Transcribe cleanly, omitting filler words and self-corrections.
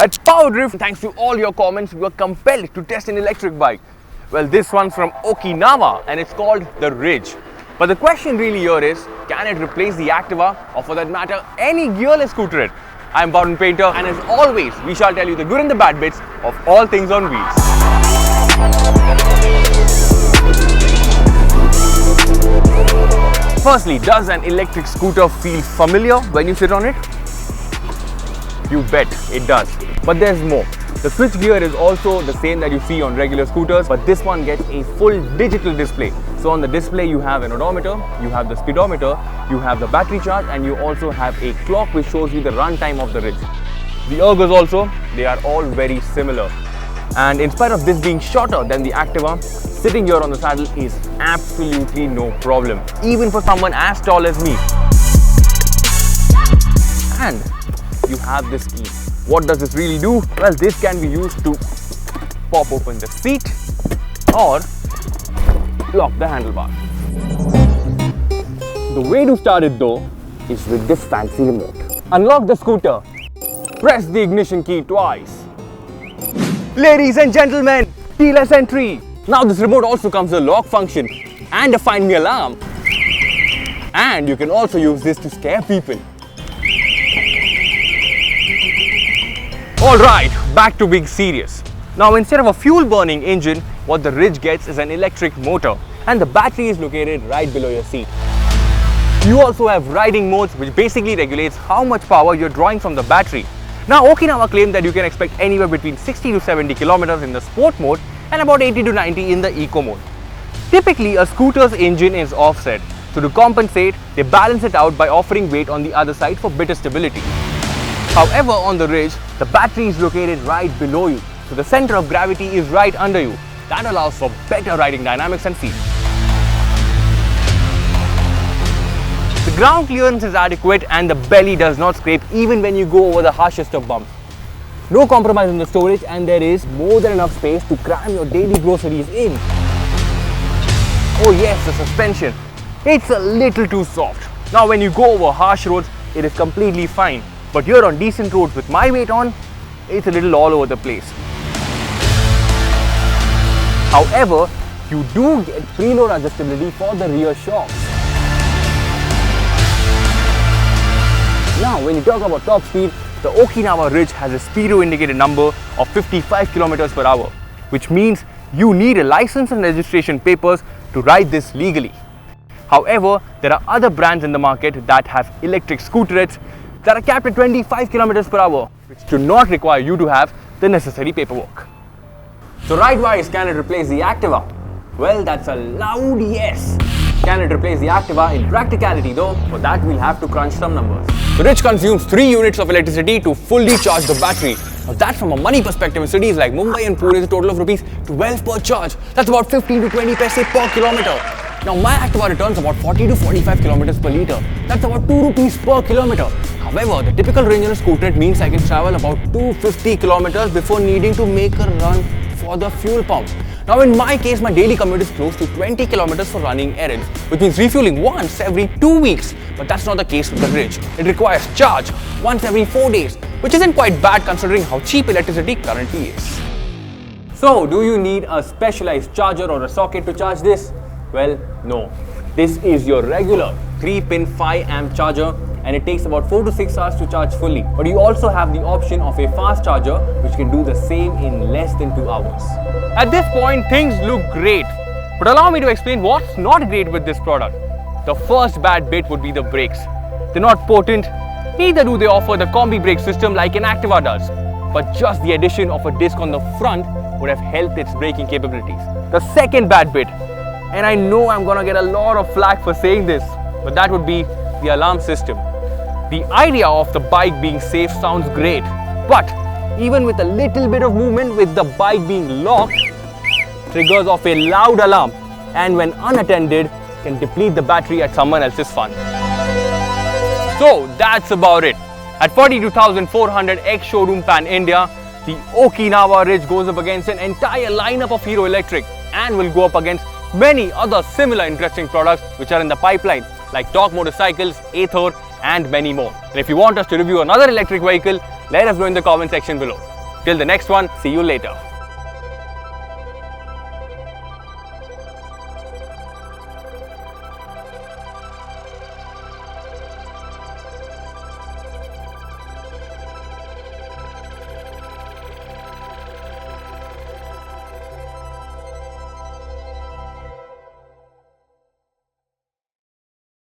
At PowerDrift, thanks to all your comments, we were compelled to test an electric bike. Well, this one's from Okinawa and it's called the Ridge. But the question really here is, can it replace the Activa or for that matter, any gearless scooter? I'm Varun Painter and as always, we shall tell you the good and the bad bits of all things on wheels. Firstly, does an electric scooter feel familiar when you sit on it? You bet it does. But there's more. The switch gear is also the same that you see on regular scooters, but this one gets a full digital display. So on the display you have an odometer, you have the speedometer, you have the battery charge, and you also have a clock which shows you the run time of the Ridge. The ergos also, they are all very similar. And in spite of this being shorter than the Activa, sitting here on the saddle is absolutely no problem, even for someone as tall as me. And you have this key. What does this really do? Well, this can be used to pop open the seat or lock the handlebar. The way to start it though is with this fancy remote. Unlock the scooter. Press the ignition key twice. Ladies and gentlemen, keyless entry. Now this remote also comes with a lock function and a find me alarm. And you can also use this to scare people. Alright, back to being serious. Now instead of a fuel burning engine, what the Ridge gets is an electric motor and the battery is located right below your seat. You also have riding modes which basically regulates how much power you're drawing from the battery. Now Okinawa claimed that you can expect anywhere between 60 to 70 kilometers in the sport mode and about 80 to 90 in the eco mode. Typically a scooter's engine is offset, so to compensate they balance it out by offering weight on the other side for better stability. However, on the Ridge, the battery is located right below you, so the center of gravity is right under you. That allows for better riding dynamics and feel. The ground clearance is adequate and the belly does not scrape even when you go over the harshest of bumps. No compromise on the storage and there is more than enough space to cram your daily groceries in. Oh yes, the suspension. It's a little too soft. Now when you go over harsh roads, it is completely fine. But here on decent roads with my weight on, it's a little all over the place. However, you do get preload adjustability for the rear shocks. Now, when you talk about top speed, the Okinawa Ridge has a speedo indicated number of 55 kilometers per hour, which means you need a license and registration papers to ride this legally. However, there are other brands in the market that have electric scooterets that are capped at 25 kilometers per hour, which do not require you to have the necessary paperwork. So ride-wise, can it replace the Activa? Well, that's a loud yes. Can it replace the Activa in practicality though? For that we'll have to crunch some numbers. The Ridge consumes 3 units of electricity to fully charge the battery. Now that from a money perspective in cities like Mumbai and Pune is a total of rupees 12 per charge. That's about 15 to 20 paise per kilometer. Now my Activa returns about 40 to 45 kilometers per litre. That's about 2 rupees per kilometer. However, the typical range on a scooter means I can travel about 250 kilometers before needing to make a run for the fuel pump. Now in my case, my daily commute is close to 20 kilometers for running errands, which means refueling once every 2 weeks. But that's not the case with the Ridge. It requires charge once every 4 days, which isn't quite bad considering how cheap electricity currently is. So, do you need a specialized charger or a socket to charge this? Well, no. This is your regular 3-pin 5-amp charger and it takes about 4 to 6 hours to charge fully. But you also have the option of a fast charger which can do the same in less than 2 hours. At this point, things look great. But allow me to explain what's not great with this product. The first bad bit would be the brakes. They're not potent, neither do they offer the combi brake system like an Activa does. But just the addition of a disc on the front would have helped its braking capabilities. The second bad bit, and I know I'm gonna get a lot of flack for saying this, but that would be the alarm system. The idea of the bike being safe sounds great, but even with a little bit of movement with the bike being locked, triggers off a loud alarm and when unattended can deplete the battery at someone else's fun. So that's about it. At 42,400 ex-showroom pan India, the Okinawa Ridge goes up against an entire lineup of Hero Electric and will go up against many other similar interesting products which are in the pipeline like Torque Motorcycles, Aether and many more. And if you want us to review another electric vehicle, let us know in the comment section below. Till the next one, see you later.